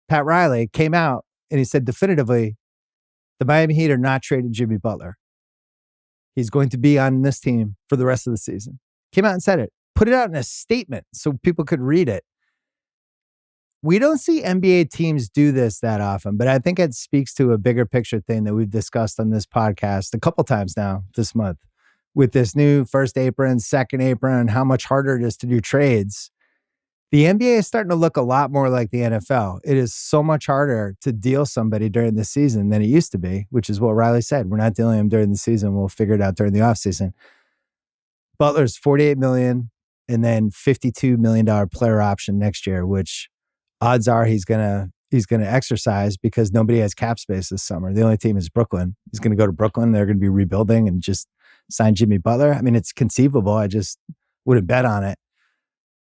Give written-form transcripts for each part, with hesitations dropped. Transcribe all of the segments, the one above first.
Pat Riley, came out and he said definitively, the Miami Heat are not trading Jimmy Butler. He's going to be on this team for the rest of the season. Came out and said it. Put it out in a statement so people could read it. We don't see NBA teams do this that often, but I think it speaks to a bigger picture thing that we've discussed on this podcast a couple times now this month with this new first apron, second apron, how much harder it is to do trades. The NBA is starting to look a lot more like the NFL. It is so much harder to deal somebody during the season than it used to be, which is what Riley said. We're not dealing him during the season. We'll figure it out during the offseason. Butler's $48 million and then $52 million player option next year, which odds are he's gonna exercise because nobody has cap space this summer. The only team is Brooklyn. He's gonna go to Brooklyn. They're gonna be rebuilding and just sign Jimmy Butler. I mean, it's conceivable. I just wouldn't bet on it.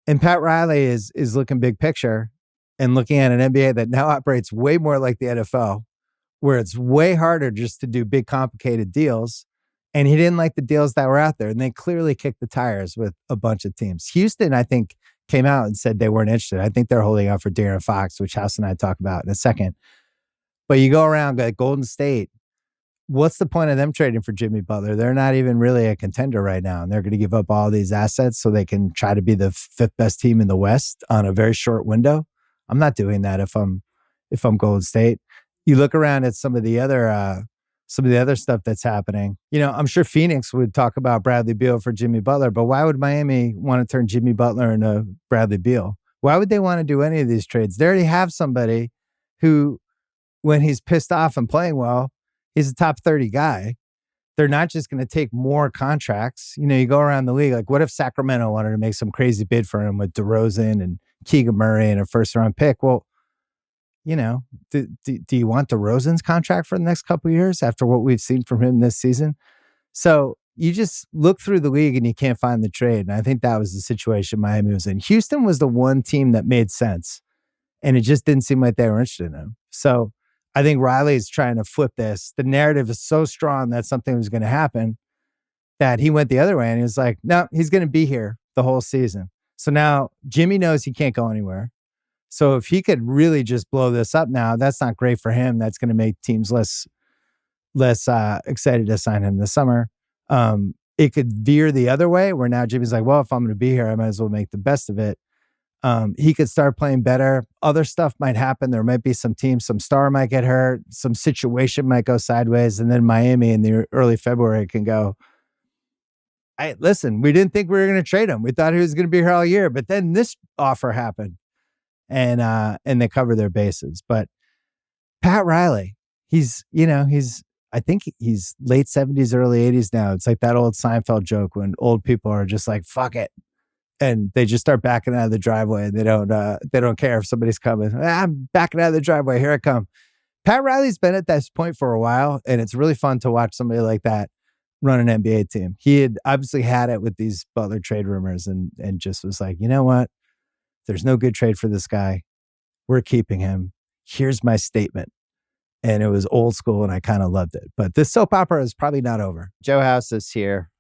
And Pat Riley is looking big picture and looking at an NBA that now operates way more like the NFL, where it's way harder just to do big, complicated deals. And he didn't like the deals that were out there. And they clearly kicked the tires with a bunch of teams. Houston, I think, came out and said they weren't interested. I think they're holding out for De'Aaron Fox, which House and I talk about in a second. But you go around like Golden State, what's the point of them trading for Jimmy Butler? They're not even really a contender right now. And they're going to give up all these assets so they can try to be the fifth best team in the West on a very short window. I'm not doing that if I'm Golden State. You look around at some of the other stuff that's happening. You know, I'm sure Phoenix would talk about Bradley Beal for Jimmy Butler, but why would Miami want to turn Jimmy Butler into Bradley Beal? Why would they want to do any of these trades? They already have somebody who, when he's pissed off and playing well, he's a top 30 guy. They're not just going to take more contracts. You know, you go around the league, like what if Sacramento wanted to make some crazy bid for him with DeRozan and Keegan Murray and a first round pick? Well, you know, do you want DeRozan's contract for the next couple of years after what we've seen from him this season? So you just look through the league and you can't find the trade. And I think that was the situation Miami was in. Houston was the one team that made sense, and it just didn't seem like they were interested in him. So I think Riley's trying to flip this. The narrative is so strong that something was going to happen that he went the other way and he was like, no, he's going to be here the whole season. So now Jimmy knows he can't go anywhere. So if he could really just blow this up now, that's not great for him. That's going to make teams less excited to sign him this summer. It could veer the other way where now Jimmy's like, well, if I'm going to be here, I might as well make the best of it. He could start playing better. Other stuff might happen. There might be some teams, some star might get hurt. Some situation might go sideways. And then Miami in the early February can go, listen, we didn't think we were going to trade him. We thought he was going to be here all year. But then this offer happened. And they cover their bases. But Pat Riley, I think he's late 70s, early 80s now. It's like that old Seinfeld joke when old people are just like, fuck it. And they just start backing out of the driveway and they don't care if somebody's coming. I'm backing out of the driveway. Here I come. Pat Riley's been at this point for a while, and it's really fun to watch somebody like that run an NBA team. He had obviously had it with these Butler trade rumors and just was like, you know what? There's no good trade for this guy. We're keeping him. Here's my statement. And it was old school and I kind of loved it. But this soap opera is probably not over. Joe House is here.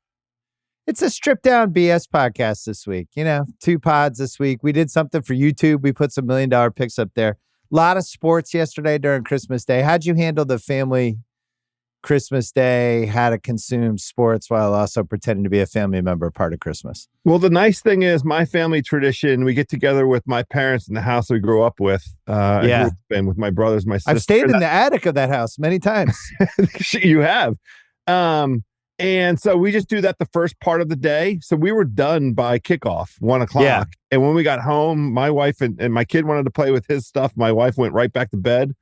It's a stripped down BS podcast this week. You know, 2 pods this week. We did something for YouTube. We put some $1 million picks up there. A lot of sports yesterday during Christmas Day. How'd you handle the family Christmas Day, how to consume sports while also pretending to be a family member part of Christmas? Well, the nice thing is my family tradition, we get together with my parents in the house we grew up with. And with my brothers, my sister. I've stayed in the attic of that house many times. You have. And so we just do that the first part of the day. So we were done by kickoff, 1 o'clock. Yeah. And when we got home, my wife and my kid wanted to play with his stuff. My wife went right back to bed.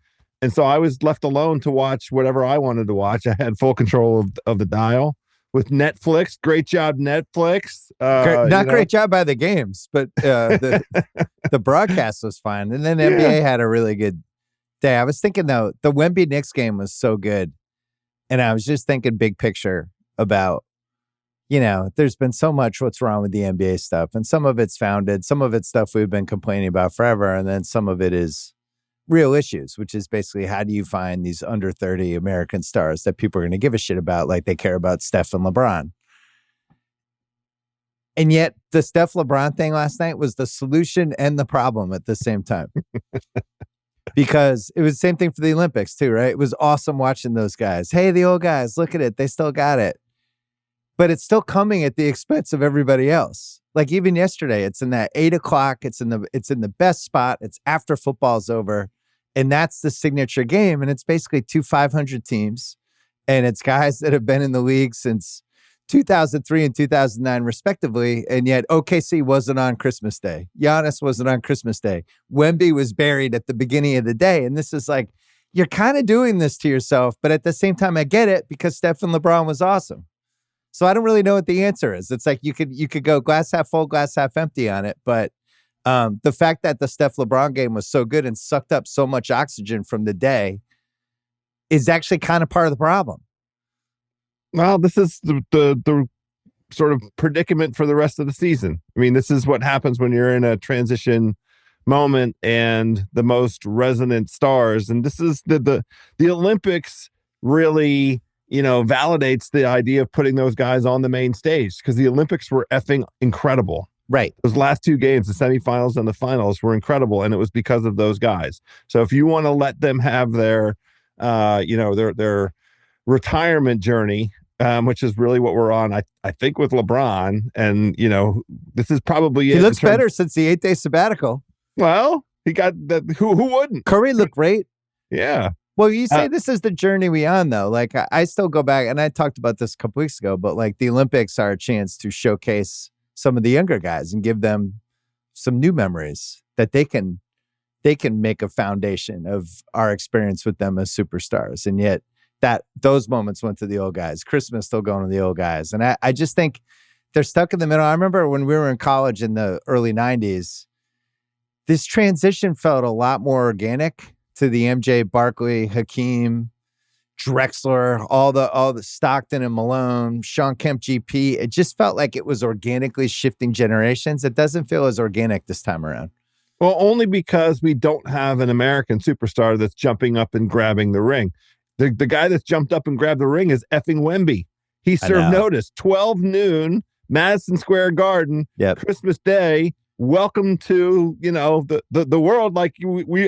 And so I was left alone to watch whatever I wanted to watch. I had full control of the dial with Netflix. Great job, Netflix. Great job by the games, but the broadcast was fine. And then the NBA had a really good day. I was thinking, though, the Wemby Knicks game was so good. And I was just thinking big picture about, you know, there's been so much what's wrong with the NBA stuff. And some of it's founded. Some of it's stuff we've been complaining about forever. And then some of it is real issues, which is basically how do you find these under 30 American stars that people are going to give a shit about like they care about Steph and LeBron. And yet the Steph LeBron thing last night was the solution and the problem at the same time. Because it was the same thing for the Olympics too, right? It was awesome watching those guys. Hey, the old guys, look at it. They still got it. But it's still coming at the expense of everybody else. Like even yesterday, it's in that 8:00. It's in the best spot. It's after football's over. And that's the signature game. And it's basically two 500 teams. And it's guys that have been in the league since 2003 and 2009, respectively. And yet OKC wasn't on Christmas Day. Giannis wasn't on Christmas Day. Wemby was buried at the beginning of the day. And this is like, you're kind of doing this to yourself. But at the same time, I get it because Steph and LeBron was awesome. So I don't really know what the answer is. It's like you could go glass half full, glass half empty on it. But the fact that the Steph LeBron game was so good and sucked up so much oxygen from the day is actually kind of part of the problem. Well, this is the sort of predicament for the rest of the season. I mean, this is what happens when you're in a transition moment and the most resonant stars. And this is the Olympics really, validates the idea of putting those guys on the main stage because the Olympics were effing incredible. Right. Those last two games, the semifinals and the finals, were incredible, and it was because of those guys. So if you want to let them have their retirement journey, which is really what we're on, I think with LeBron, and this is probably he looks better since the 8-day sabbatical. Well, he got that. Who wouldn't? Curry looked great. Yeah. Well, you say this is the journey we on, though. Like, I still go back, and I talked about this a couple weeks ago, but like the Olympics are a chance to showcase some of the younger guys and give them some new memories that they can make a foundation of our experience with them as superstars. And yet those moments went to the old guys. Christmas still going to the old guys. And I just think they're stuck in the middle. I remember when we were in college in the early 90s, this transition felt a lot more organic to the MJ, Barkley, Hakeem, Drexler, all the Stockton and Malone, Sean Kemp, GP. It just felt like it was organically shifting generations. It doesn't feel as organic this time around. Well, only because we don't have an American superstar that's jumping up and grabbing the ring. The guy that's jumped up and grabbed the ring is effing Wemby. He served notice. 12 noon, Madison Square Garden, Christmas Day. Welcome to, the world. Like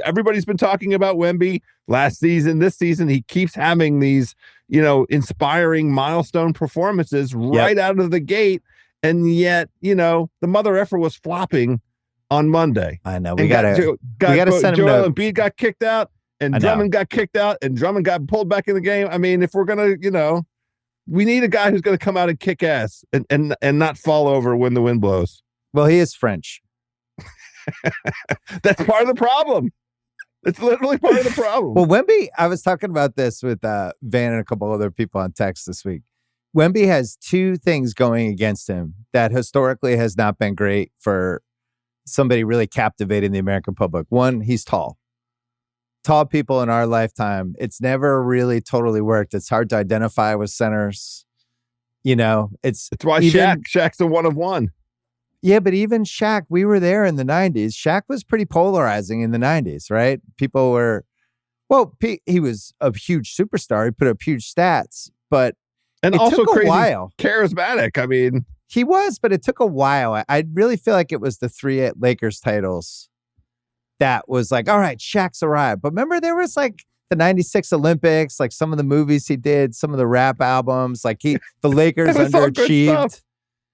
everybody's been talking about Wemby last season, this season. He keeps having these, inspiring milestone performances right out of the gate. And yet, the mother effer was flopping on Monday. I know. We gotta send him Joel Embiid got kicked out and Drummond got kicked out and Drummond got pulled back in the game. I mean, if we're going to, we need a guy who's going to come out and kick ass and not fall over when the wind blows. Well, he is French. That's part of the problem. It's literally part of the problem. Well, Wemby, I was talking about this with Van and a couple other people on text this week. Wemby has two things going against him that historically has not been great for somebody really captivating the American public. One, he's tall. Tall people in our lifetime, it's never really totally worked. It's hard to identify with centers. It's why Shaq's a one of one. Yeah, but even Shaq, we were there in the 90s. Shaq was pretty polarizing in the 90s, right? People were, he was a huge superstar. He put up huge stats, but it also took a while. Charismatic. I mean, he was, but it took a while. I really feel like it was the 3 Lakers titles that was like, all right, Shaq's arrived. But remember, there was like the 96 Olympics, like some of the movies he did, some of the rap albums, like the Lakers underachieved.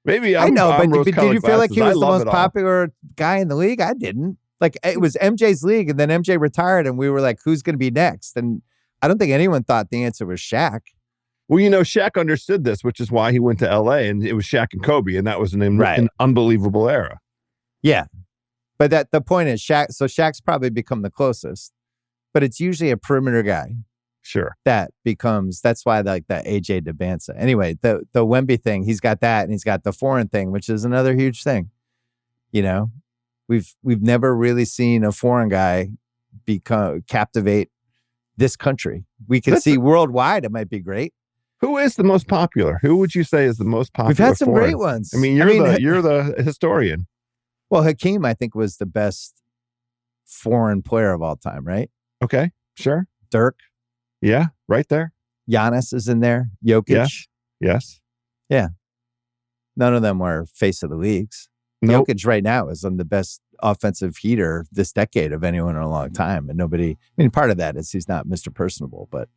Maybe I know, but did you feel like he was the most popular guy in the league? I didn't. Like, it was MJ's league, and then MJ retired, and we were like, who's going to be next? And I don't think anyone thought the answer was Shaq. Well, Shaq understood this, which is why he went to L.A., and it was Shaq and Kobe, and that was an unbelievable era. Yeah. But the point is, Shaq's probably become the closest, but it's usually a perimeter guy. Sure. That's why like that AJ DeBanza. Anyway, the Wemby thing, he's got that, and he's got the foreign thing, which is another huge thing. We've never really seen a foreign guy captivate this country. We can see worldwide, it might be great. Who is the most popular? Who would you say is the most popular? We've had some foreign? Great ones. I mean, you're the historian. Well, Hakeem, I think, was the best foreign player of all time, right? Okay, sure. Dirk. Yeah, right there. Giannis is in there. Jokic. Yes. Yeah. None of them were face of the leagues. Nope. Jokic right now is on the best offensive heater this decade of anyone in a long time. And part of that is he's not Mr. Personable, but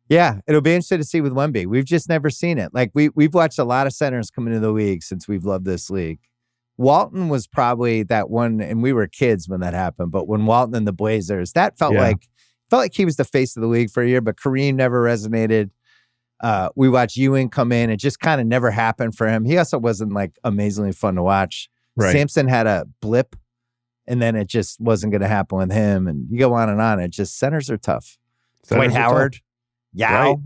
yeah, it'll be interesting to see with Wemby. We've just never seen it. Like we've watched a lot of centers come into the league since we've loved this league. Walton was probably that one, and we were kids when that happened. But when Walton and the Blazers, that felt like he was the face of the league for a year. But Kareem never resonated. We watched Ewing come in. It just kind of never happened for him. He also wasn't like amazingly fun to watch. Right. Sampson had a blip, and then it just wasn't going to happen with him. And you go on and on. It just centers are tough. Dwight Howard, Yao. Right.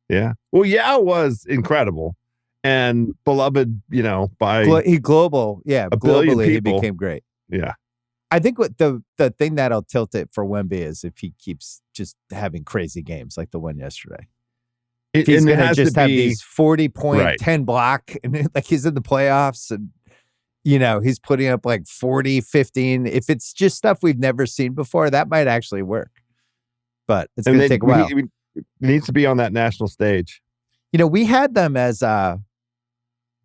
Yeah. Well, Yao was incredible. And beloved, by globally, he became great. Yeah, I think what the thing that'll tilt it for Wemby is if he keeps just having crazy games like the one yesterday. He's going to just have these 40-point, 10 block, and like he's in the playoffs, and he's putting up like 40, 15. If it's just stuff we've never seen before, that might actually work. But it's going to take a while. He needs to be on that national stage. We had them as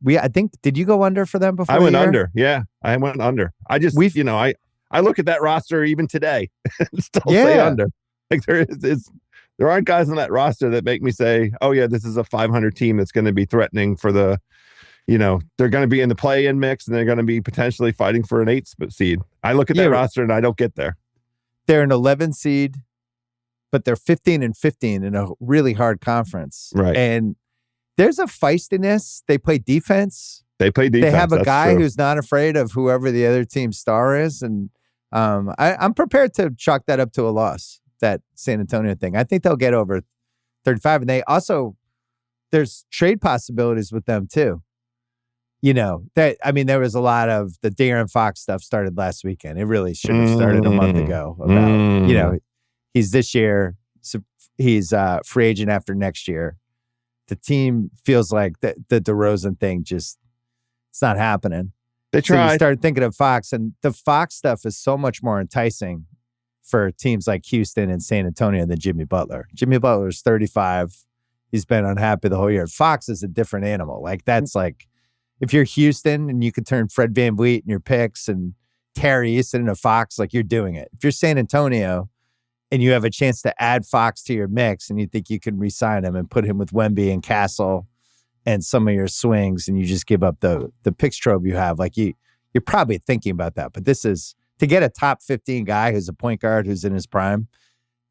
I think, did you go under for them before? I went under. Yeah, I went under. I just, I look at that roster even today and still say under. Like there aren't guys on that roster that make me say, oh yeah, this is a 500 team that's going to be threatening for the, they're going to be in the play-in mix and they're going to be potentially fighting for an 8 seed. I look at that roster and I don't get there. They're an 11 seed, but they're 15-15 in a really hard conference. Right. And there's a feistiness. They play defense. They have a guy who's not afraid of whoever the other team's star is. And I'm prepared to chalk that up to a loss, that San Antonio thing. I think they'll get over 35. And they also, there's trade possibilities with them too. There was a lot of the De'Aaron Fox stuff started last weekend. It really should have started a month ago about, he's this year, so he's free agent after next year. The team feels like the DeRozan thing it's not happening. They tried. So you start thinking of Fox, and the Fox stuff is so much more enticing for teams like Houston and San Antonio than Jimmy Butler. Jimmy Butler is 35. He's been unhappy the whole year. Fox is a different animal. Like that's like, if you're Houston and you could turn Fred VanVleet in your picks and Terry Easton into Fox, like you're doing it. If you're San Antonio and you have a chance to add Fox to your mix and you think you can re-sign him and put him with Wemby and Castle and some of your swings, and you just give up the picks trove you have, like you're probably thinking about that. But this is, to get a top 15 guy who's a point guard who's in his prime,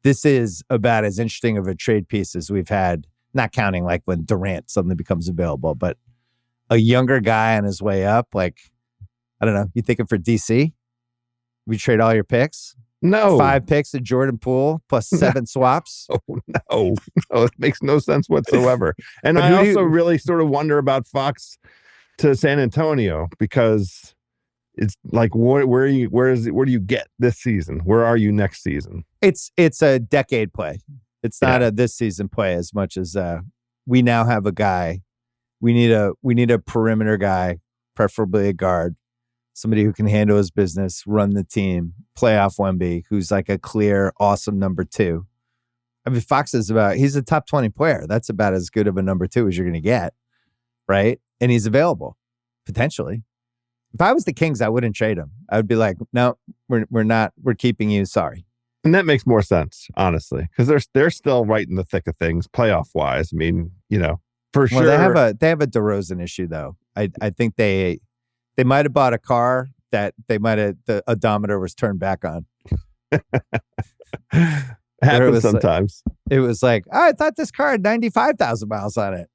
this is about as interesting of a trade piece as we've had, not counting like when Durant suddenly becomes available, but a younger guy on his way up. Like, I don't know, you thinking for DC? We trade all your picks? No. 5 picks of Jordan Poole plus 7 swaps? Oh, no, it makes no sense whatsoever. And I also really sort of wonder about Fox to San Antonio, because it's like, where do you get this season? Where are you next season? It's a decade play. It's not a this season play as much as we now have a guy. We need a perimeter guy, preferably a guard, somebody who can handle his business, run the team, play off Wemby, who's like a clear, awesome number 2. I mean, Fox he's a top 20 player. That's about as good of a number 2 as you're going to get, right? And he's available, potentially. If I was the Kings, I wouldn't trade him. I would be like, no, we're keeping you. Sorry. And that makes more sense, honestly, because they're still right in the thick of things, playoff wise. I mean, for sure. Well, they have a DeRozan issue though. I think they might have bought a car that the odometer was turned back on. Happens sometimes. It was like, oh, I thought this car had 95,000 miles on it.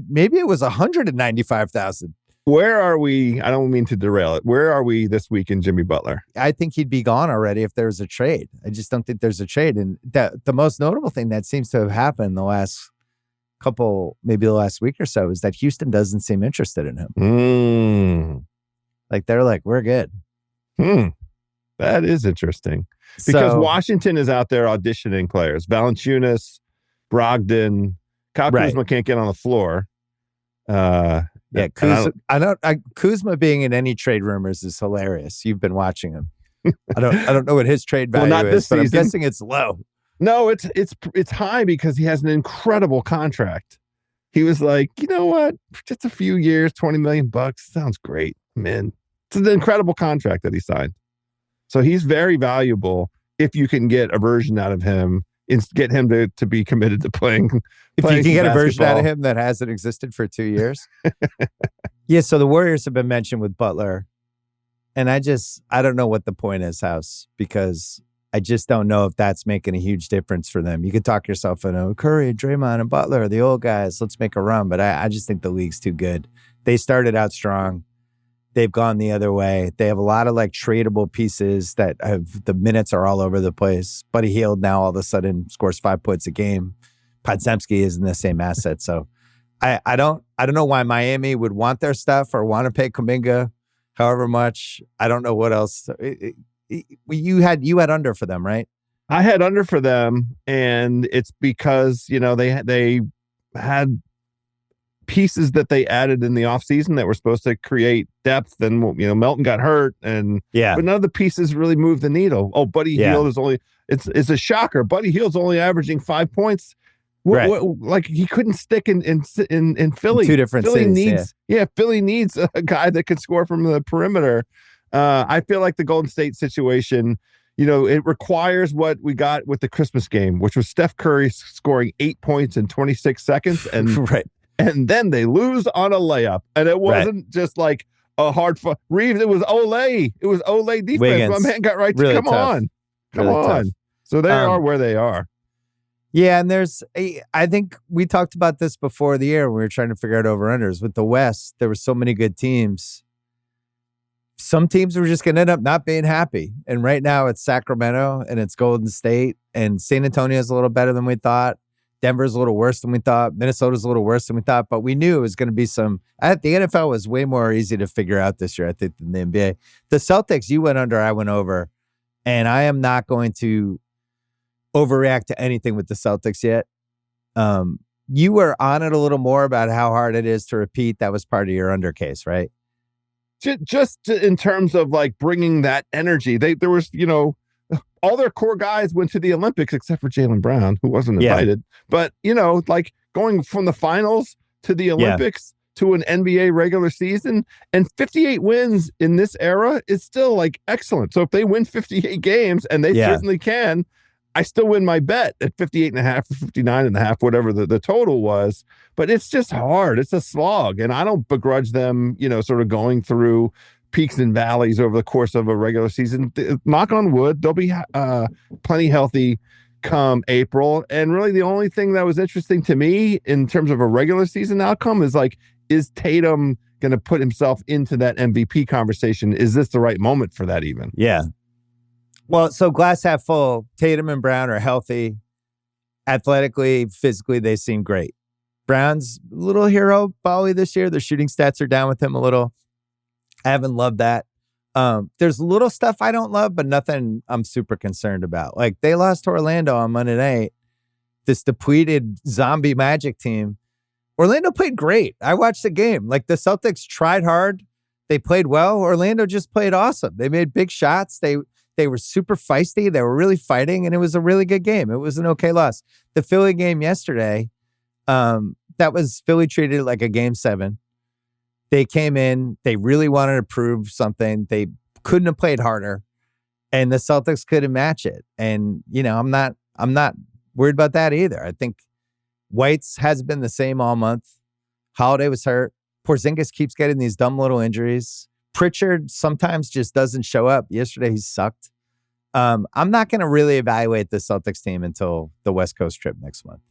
Maybe it was 195,000. Where are we? I don't mean to derail it. Where are we this week in Jimmy Butler? I think he'd be gone already if there was a trade. I just don't think there's a trade. And the most notable thing that seems to have happened the last week or so is that Houston doesn't seem interested in him. Like they're like, we're good. That is interesting. Because Washington is out there auditioning players. Valanciunas, Brogdon, Kyle Kuzma can't get on the floor. Kuzma being in any trade rumors is hilarious. You've been watching him. I don't know what his trade value is, but I'm guessing it's low. No, it's high because he has an incredible contract. He was like, you know what? For just a few years, $20 million sounds great, man. It's an incredible contract that he signed. So he's very valuable if you can get a version out of him and get him to be committed to playing. If you can get a version out of basketball. him that hasn't existed for 2 years. Yeah, so the Warriors have been mentioned with Butler. And I don't know what the point is, House, because I just don't know if that's making a huge difference for them. You could talk yourself into Curry, Draymond, and Butler, the old guys. Let's make a run. But I just think the league's too good. They started out strong. They've gone the other way. They have a lot of like tradable pieces that have the minutes are all over the place. Buddy Hield now all of a sudden scores 5 points a game. Podziemski isn't the same asset. So I don't know why Miami would want their stuff or want to pay Kuminga however much. I don't know what else. You had under for them, right? I had under for them, and it's because, they had pieces that they added in the offseason that were supposed to create depth, and Melton got hurt, but none of the pieces really moved the needle. Oh, Buddy Hield is only it's a shocker. Buddy Hield's only averaging 5 points. Like he couldn't stick in Philly. Two different cities, Philly needs a guy that can score from the perimeter. I feel like the Golden State situation, it requires what we got with the Christmas game, which was Steph Curry scoring 8 points in 26 seconds, and and then they lose on a layup, and it wasn't just like a hard Reeves. It was Olay. It was Olay defense. Wiggins. My man got right. Really come tough. on. Tough. So they are where they are. Yeah, and I think we talked about this before the year when we were trying to figure out over-unders. With the West, there were so many good teams. Some teams were just going to end up not being happy. And right now it's Sacramento and it's Golden State, and San Antonio's a little better than we thought. Denver's a little worse than we thought. Minnesota's a little worse than we thought, but we knew it was going to be the NFL was way more easy to figure out this year, I think, than the NBA. The Celtics, you went under, I went over, and I am not going to overreact to anything with the Celtics yet. You were on it a little more about how hard it is to repeat. That was part of your under case, right? Just in terms of like bringing that energy, there was, all their core guys went to the Olympics except for Jaylen Brown, who wasn't invited. But, like going from the finals to the Olympics to an NBA regular season, and 58 wins in this era is still like excellent. So if they win 58 games, and they certainly can, I still win my bet at 58.5 or 59.5, whatever the total was. But it's just hard. It's a slog. And I don't begrudge them, sort of going through peaks and valleys over the course of a regular season. Knock on wood, they'll be plenty healthy come April. And really the only thing that was interesting to me in terms of a regular season outcome is like, is Tatum going to put himself into that MVP conversation? Is this the right moment for that even? Yeah. Well, so glass half full, Tatum and Brown are healthy. Athletically, physically, they seem great. Brown's a little hero bally this year. The shooting stats are down with him a little. I haven't loved that. There's little stuff I don't love, but nothing I'm super concerned about. Like they lost to Orlando on Monday night. This depleted zombie Magic team. Orlando played great. I watched the game. Like the Celtics tried hard. They played well. Orlando just played awesome. They made big shots. They were super feisty. They were really fighting, and it was a really good game. It was an okay loss. The Philly game yesterday, that was Philly treated it like a game 7. They came in. They really wanted to prove something. They couldn't have played harder, and the Celtics couldn't match it. And I'm not worried about that either. I think White's has been the same all month. Holiday was hurt. Porzingis keeps getting these dumb little injuries. Pritchard sometimes just doesn't show up. Yesterday he sucked. I'm not going to really evaluate the Celtics team until the West Coast trip next month.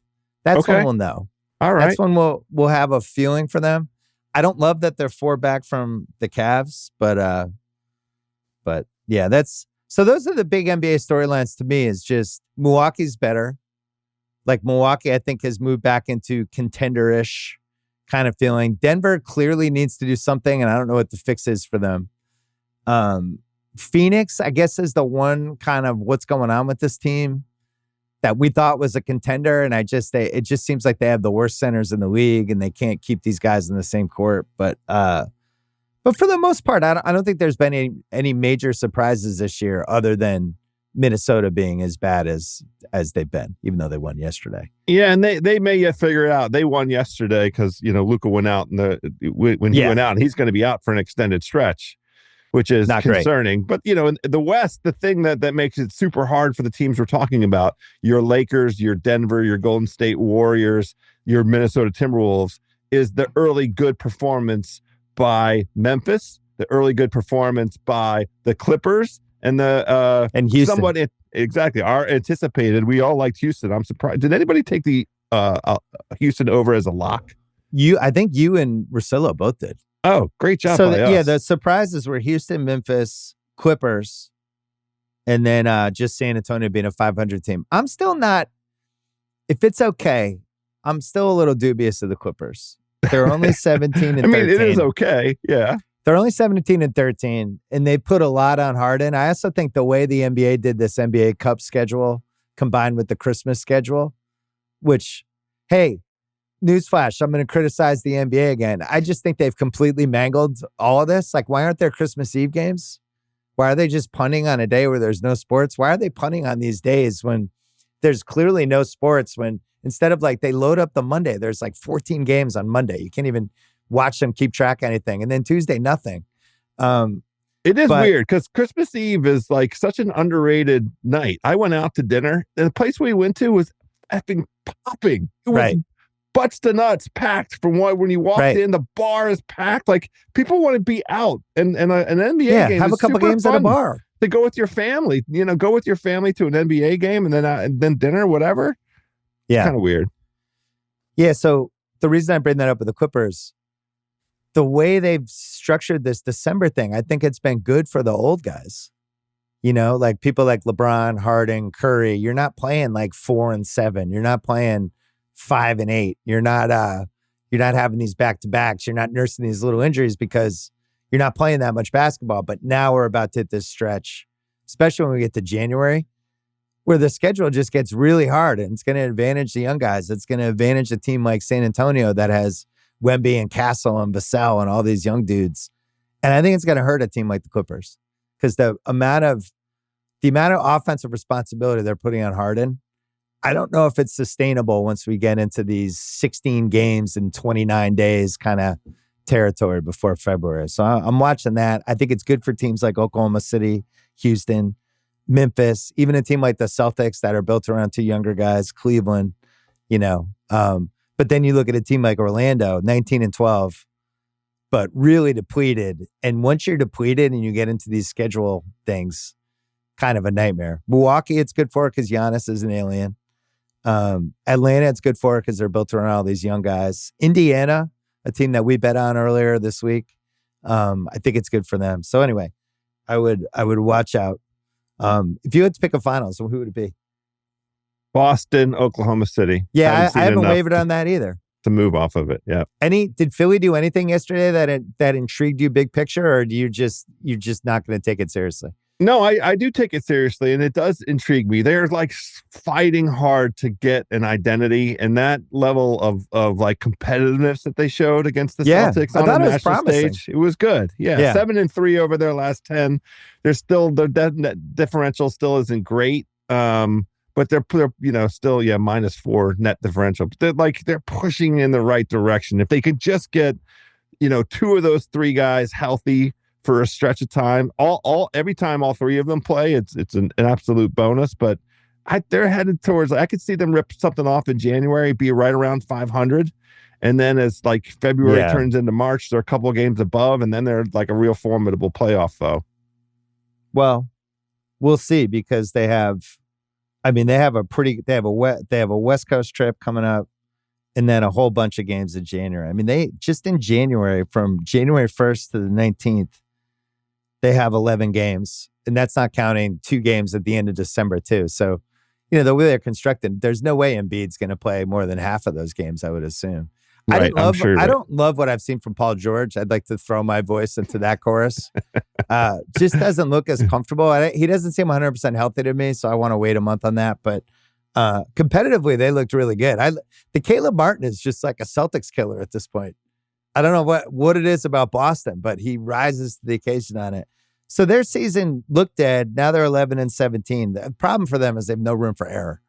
That's when we'll know. All right. That's when we'll have a feeling for them. I don't love that they're 4 back from the Cavs, but yeah, so those are the big NBA storylines to me. Is just Milwaukee's better. Like Milwaukee, I think has moved back into contender-ish kind of feeling. Denver clearly needs to do something, and I don't know what the fix is for them. Phoenix, I guess, is the one kind of what's going on with this team that we thought was a contender, and it just seems like they have the worst centers in the league, and they can't keep these guys in the same court. But for the most part, I don't think there's been any major surprises this year, other than Minnesota being as bad as they've been, even though they won yesterday. Yeah, and they may yet figure it out. They won yesterday because Luka went out when he went out, and he's going to be out for an extended stretch. which is Not concerning. But, in the West, the thing that makes it super hard for the teams we're talking about, your Lakers, your Denver, your Golden State Warriors, your Minnesota Timberwolves, is the early good performance by Memphis, the early good performance by the Clippers, and the and Houston. somewhat exactly are anticipated. We all liked Houston. I'm surprised. Did anybody take the Houston over as a lock? I think you and Russillo both did. Oh, great job! So by us. the surprises were Houston, Memphis, Clippers, and then just San Antonio being a 500 team. I'm still not. If it's okay, I'm still a little dubious of the Clippers. They're only 17 and 13. it is okay. Yeah. They're only 17 and 13, and they put a lot on Harden. I also think the way the NBA did this NBA Cup schedule combined with the Christmas schedule, which, hey, newsflash, I'm going to criticize the NBA again. I just think they've completely mangled all of this. Like, why aren't there Christmas Eve games? Why are they just punting on a day where there's no sports? Why are they punting on these days when there's clearly no sports? When instead of they load up the Monday, there's 14 games on Monday. You can't even watch them, keep track of anything. And then Tuesday, nothing. It is weird because Christmas Eve is such an underrated night. I went out to dinner and the place we went to was effing popping. It was butts to nuts packed from when you walked in. The bar is packed. People want to be out and an NBA game. Have a couple games at a bar to go with your family. Go with your family to an NBA game and then dinner, whatever. Yeah, kind of weird. Yeah. So the reason I bring that up with the Clippers, the way they've structured this December thing, I think it's been good for the old guys. People like LeBron, Harden, Curry. You're not playing 4 and 7. You're not playing 5 and 8. You're not having these back-to-backs. You're not nursing these little injuries because you're not playing that much basketball. But now we're about to hit this stretch, especially when we get to January, where the schedule just gets really hard, and it's going to advantage the young guys. It's going to advantage a team like San Antonio that has Wemby and Castle and Vassell and all these young dudes. And I think it's going to hurt a team like the Clippers because the amount of offensive responsibility they're putting on Harden, I don't know if it's sustainable once we get into these 16 games in 29 days kind of territory before February. So I'm watching that. I think it's good for teams like Oklahoma City, Houston, Memphis, even a team like the Celtics that are built around two younger guys, Cleveland, but then you look at a team like Orlando, 19 and 12, but really depleted. And once you're depleted and you get into these schedule things, kind of a nightmare. Milwaukee, it's good for it because Giannis is an alien. Atlanta, it's good for it because they're built around all these young guys. Indiana, a team that we bet on earlier this week, I think it's good for them. So anyway, I would watch out. If you had to pick a finals, who would it be? Boston, Oklahoma City. Yeah, I haven't wavered on that either. To move off of it, yeah. Did Philly do anything yesterday that intrigued you, big picture, or do you're just not going to take it seriously? No, I do take it seriously, and it does intrigue me. They're fighting hard to get an identity, and that level of competitiveness that they showed against the Celtics on the national stage, it was good. Yeah, 7-3 over their last 10. They're still their net differential still isn't great. But they're still -4 net differential. But they're pushing in the right direction. If they could just get 2 of those 3 guys healthy for a stretch of time, every time all 3 of them play, it's an absolute bonus. But they're headed towards. I could see them rip something off in January, be right around 500, and then as February turns into March, they're a couple of games above, and then they're a real formidable playoff foe. Well, we'll see because they have. They have a West Coast trip coming up, and then a whole bunch of games in January. They just in January, from January 1st to the 19th, they have 11 games, and that's not counting 2 games at the end of December too. So, the way they're constructed, there's no way Embiid's going to play more than half of those games, I would assume. Right, I don't love what I've seen from Paul George. I'd like to throw my voice into that chorus. Just doesn't look as comfortable. He doesn't seem 100% healthy to me, so I want to wait a month on that. But competitively, they looked really good. The Caleb Martin is just like a Celtics killer at this point. I don't know what it is about Boston, but he rises to the occasion on it. So their season looked dead. Now they're 11 and 17. The problem for them is they have no room for error.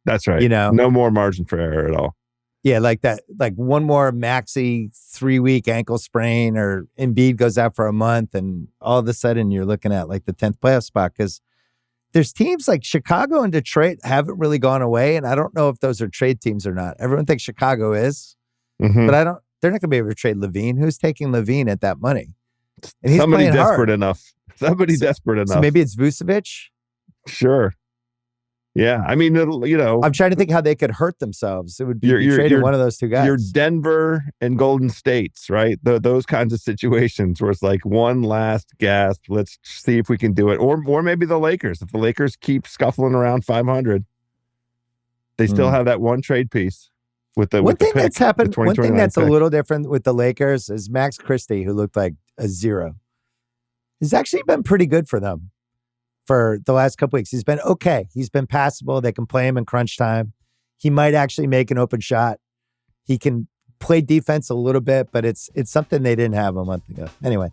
That's right. No more margin for error at all. Yeah, like that, like one more maxi 3-week ankle sprain, or Embiid goes out for a month, and all of a sudden you're looking at like the 10th playoff spot. Because there's teams like Chicago and Detroit haven't really gone away, and I don't know if those are trade teams or not. Everyone thinks Chicago is, but I don't. They're not going to be able to trade Levine. Who's taking Levine at that money? And he's Somebody playing desperate hard. enough. Somebody desperate enough. So maybe it's Vucevic. Sure. Yeah, I mean, I'm trying to think how they could hurt themselves. It would be You're trading one of those two guys. You're Denver and Golden States, right? Those kinds of situations where it's like one last gasp. Let's see if we can do it. Or maybe the Lakers. If the Lakers keep scuffling around 500, they still have that one trade piece with the one with the thing pick, that's happened. the One thing 2029 that's a pick. little different with the Lakers is Max Christie, who looked like a zero, has actually been pretty good for them for the last couple weeks. He's been okay. He's been passable. They can play him in crunch time. He might actually make an open shot. He can play defense a little bit, but it's something they didn't have a month ago. Anyway.